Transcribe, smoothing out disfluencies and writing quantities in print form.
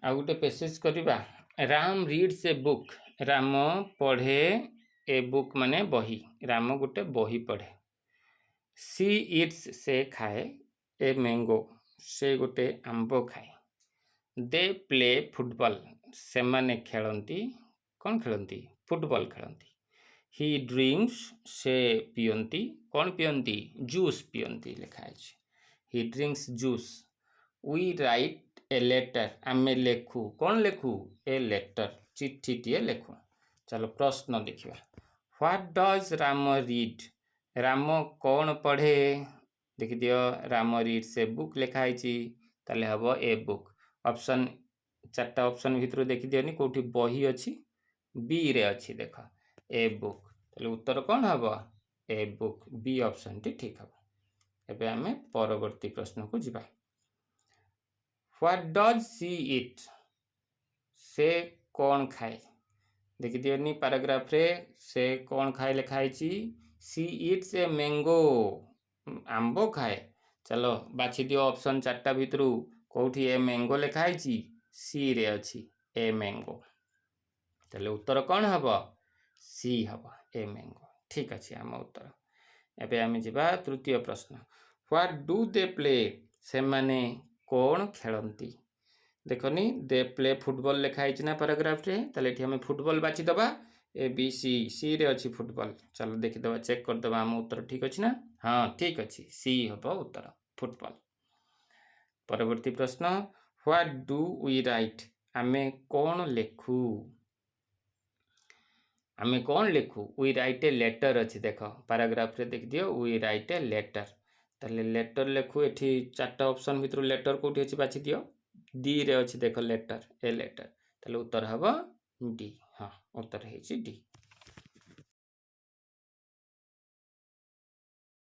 आ गोटे पेसेज करवा Ram reads a book Ram पढ़े ए बुक माने बही राम गोटे बही पढ़े सी इट्स से खाए ए मैंगो से गोटे आंब खाए दे प्ले फुटबॉल से माने खेलती कौन खेलती फुटबॉल खेलती ही ड्रिंक्स से पियंती कौन पियंती जूस पियंती लिखा है ही drinks juice we write a letter आमे लेखु कौन लेखु ए लेटर चिट्ठीटीए लेखु। चलो प्रश्न देखिए what does Ram read Ram कौन पढ़े देखि दियो राम रीड से बुक लिखाई ताले हबो ए बुक ऑप्शन चार्टा ऑप्शन भितर देखि दियोनी कोठी बही अछि बी रे अछि देख ए बुक ताले उत्तर कौन हबो ए बुक बी ऑप्शन टी ठीक हबो। एबे हमें परवर्ती प्रश्न को जिबा व्हाट डज सी इट से कौन खाए देखि दियोनी पैराग्राफ रे से कौन खाए लिखाई सी इट्स ए मैंगो आंबो खाए। चलो बाछि दियो ऑप्शन चार्टा भितरु कोठी ए मैंगो लिखाई सी रे अछि ए मैंगो ताले उत्तर कौन हबो सी हबो ए मैंगो ठीक अछि आम उत्तर। एबे आमे जिबा तृतीय प्रश्न व्हाट डू दे प्ले से माने कौन खेलंती देखनी दे प्ले फुटबॉल लिखाई ना पैराग्राफ रे ताले एठी हमें फुटबॉल बाछि दबा ए बी सी रे अछि फुटबॉल। चलो देखि दबा चेक कर दबा आम उत्तर ठीक अछि ना हां ठीक अछि सी हबो उत्तर फुटबॉल। परवर्ती प्रश्न व्हाट डू वी राइट आमे कौन लेखु आमे कौन लेखु वी राइट ए लेटर अछि देख पैराग्राफ रे देख दियो वी राइट ए लेटर ताले लेटर लेखु एठी चारटा ऑप्शन भितर लेटर कोठी अछि बाछि दियो डी रे अछि देख लेटर ए लेटर ताले उत्तर हबो डी हां उत्तर हेछि डी।